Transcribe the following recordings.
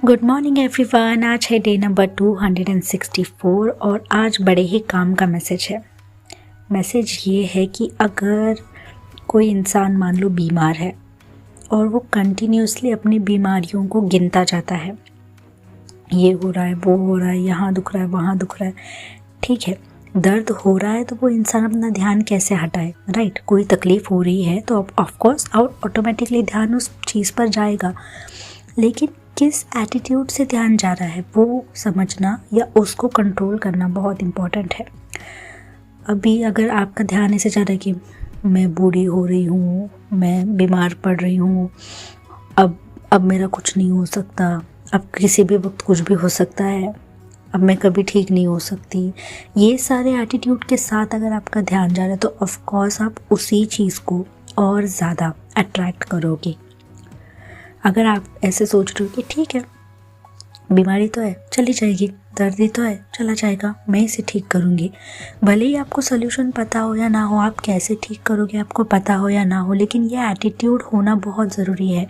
Good morning everyone. आज है day number 264 और आज बड़े ही काम का मैसेज है। मैसेज ये है कि अगर कोई इंसान मान लो बीमार है और वो कंटिन्यूसली अपनी बीमारियों को गिनता जाता है, ये हो रहा है, वो हो रहा है, यहाँ दुख रहा है, वहाँ दुख रहा है, ठीक है, दर्द हो रहा है तो वो इंसान अपना ध्यान कैसे हटाए, राइट। कोई तकलीफ़ हो रही है तो ऑफकोर्स ऑटोमेटिकली ध्यान उस चीज़ पर जाएगा, लेकिन किस एटीट्यूड से ध्यान जा रहा है वो समझना या उसको कंट्रोल करना बहुत इम्पॉर्टेंट है। अभी अगर आपका ध्यान ऐसे जा रहा है कि मैं बूढ़ी हो रही हूँ, मैं बीमार पड़ रही हूँ, अब मेरा कुछ नहीं हो सकता, अब किसी भी वक्त कुछ भी हो सकता है, अब मैं कभी ठीक नहीं हो सकती, ये सारे एटीट्यूड के साथ अगर आपका ध्यान जा रहा है तो ऑफकोर्स आप उसी चीज़ को और ज़्यादा अट्रैक्ट करोगे। अगर आप ऐसे सोच रहे हो कि ठीक है, बीमारी तो है, चली जाएगी, दर्द ही तो है, चला जाएगा, मैं इसे ठीक करूँगी, भले ही आपको सोल्यूशन पता हो या ना हो, आप कैसे ठीक करोगे आपको पता हो या ना हो, लेकिन ये एटीट्यूड होना बहुत ज़रूरी है।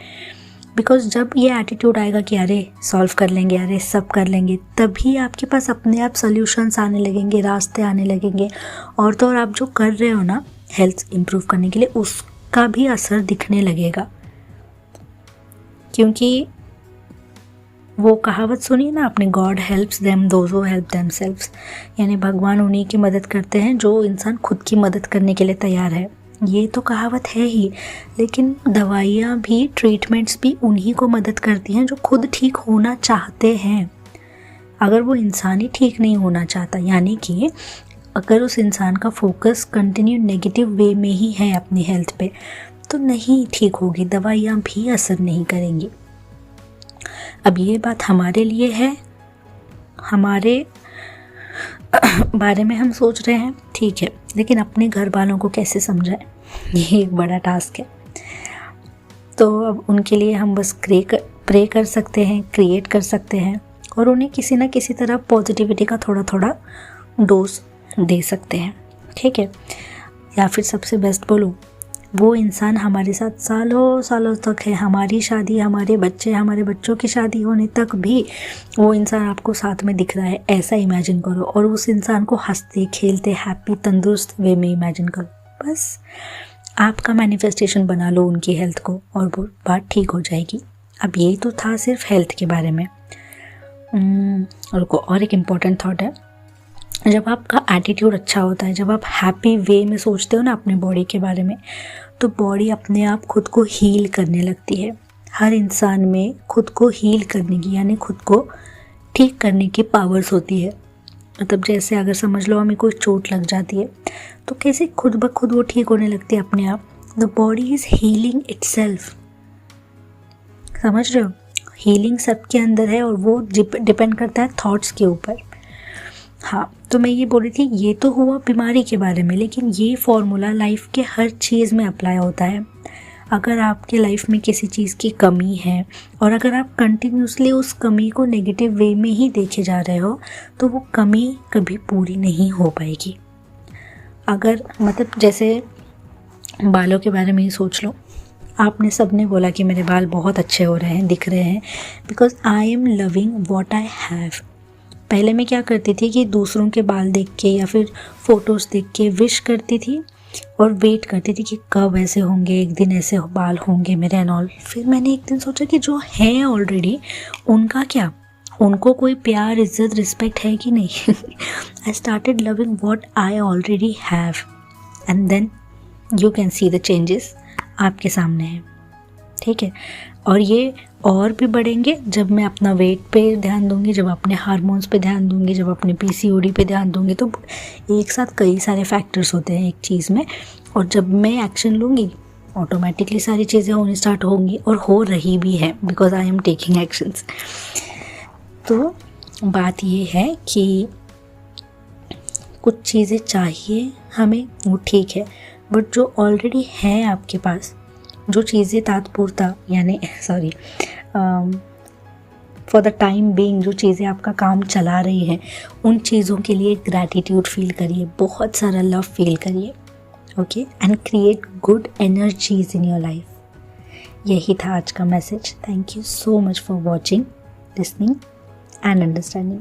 बिकॉज जब ये एटीट्यूड आएगा कि अरे सॉल्व कर लेंगे, अरे सब कर लेंगे, तभी आपके पास अपने आप सोल्यूशंस आने लगेंगे, रास्ते आने लगेंगे, और तो और आप जो कर रहे हो ना हेल्थ इम्प्रूव करने के लिए, उसका भी असर दिखने लगेगा। क्योंकि वो कहावत सुनी ना आपने, God helps them those who help themselves, यानी भगवान उन्हीं की मदद करते हैं जो इंसान खुद की मदद करने के लिए तैयार है। ये तो कहावत है ही, लेकिन दवाइयाँ भी, ट्रीटमेंट्स भी उन्हीं को मदद करती हैं जो खुद ठीक होना चाहते हैं। अगर वो इंसान ही ठीक नहीं होना चाहता, यानी कि अगर उस इंसान का फोकस कंटिन्यू नेगेटिव वे में ही है अपनी हेल्थ पे, तो नहीं ठीक होगी, दवाइयाँ भी असर नहीं करेंगी। अब ये बात हमारे लिए है, हमारे बारे में हम सोच रहे हैं, ठीक है, लेकिन अपने घर वालों को कैसे समझाएं, ये एक बड़ा टास्क है। तो अब उनके लिए हम बस प्रे कर सकते हैं, क्रिएट कर सकते हैं, और उन्हें किसी ना किसी तरह पॉजिटिविटी का थोड़ा थोड़ा डोज दे सकते हैं, ठीक है। या फिर सबसे बेस्ट बोलूँ, वो इंसान हमारे साथ सालों सालों तक है, हमारी शादी, हमारे बच्चे, हमारे बच्चों की शादी होने तक भी वो इंसान आपको साथ में दिख रहा है, ऐसा इमेजिन करो, और उस इंसान को हंसते खेलते हैप्पी तंदुरुस्त वे में इमेजिन करो। बस आपका मैनिफेस्टेशन बना लो उनकी हेल्थ को, और वो बात ठीक हो जाएगी। अब यही तो था सिर्फ हेल्थ के बारे में। और एक इम्पॉर्टेंट थॉट है, जब आपका एटीट्यूड अच्छा होता है, जब आप हैप्पी वे में सोचते हो ना अपने बॉडी के बारे में, तो बॉडी अपने आप खुद को हील करने लगती है। हर इंसान में खुद को हील करने की, यानी खुद को ठीक करने की पावर्स होती है। मतलब जैसे अगर समझ लो हमें कोई चोट लग जाती है तो कैसे खुद ब खुद वो ठीक होने लगती है अपने आप। The body is healing itself, समझ रहे हो? हीलिंग सबके अंदर है, और वो डिपेंड करता है थॉट्स के ऊपर। हाँ, तो मैं ये बोल रही थी, ये तो हुआ बीमारी के बारे में, लेकिन ये फॉर्मूला लाइफ के हर चीज़ में अप्लाई होता है। अगर आपके लाइफ में किसी चीज़ की कमी है और अगर आप कंटिन्यूसली उस कमी को नेगेटिव वे में ही देखे जा रहे हो, तो वो कमी कभी पूरी नहीं हो पाएगी। अगर मतलब जैसे बालों के बारे में ही सोच लो, आपने सबने बोला कि मेरे बाल बहुत अच्छे हो रहे हैं, दिख रहे हैं, because I am loving what I have. पहले मैं क्या करती थी कि दूसरों के बाल देख के या फिर फ़ोटोज़ देख के विश करती थी और वेट करती थी कि कब ऐसे होंगे, एक दिन ऐसे बाल होंगे मेरे एंड ऑल। फिर मैंने एक दिन सोचा कि जो हैं ऑलरेडी उनका क्या, उनको कोई प्यार, इज्जत, रिस्पेक्ट है कि नहीं। I started loving what I already have, and then you can see the changes आपके सामने हैं, ठीक है। और ये और भी बढ़ेंगे जब मैं अपना वेट पे ध्यान दूंगी, जब अपने हार्मोन्स पे ध्यान दूंगी, जब अपने पीसीओडी पे ध्यान दूंगी। तो एक साथ कई सारे फैक्टर्स होते हैं एक चीज़ में, और जब मैं एक्शन लूँगी ऑटोमेटिकली सारी चीज़ें होनी स्टार्ट होंगी, और हो रही भी है, because I am taking actions. तो बात ये है कि कुछ चीज़ें चाहिए हमें, वो ठीक है, बट जो ऑलरेडी है आपके पास, जो चीज़ें तात्पुरता यानी फॉर द टाइम बीइंग जो चीज़ें आपका काम चला रही हैं, उन चीज़ों के लिए ग्रैटिट्यूड फील करिए, बहुत सारा लव फील करिए, okay, and create good energies in your life. यही था आज का message. Thank you so much for watching, listening and understanding.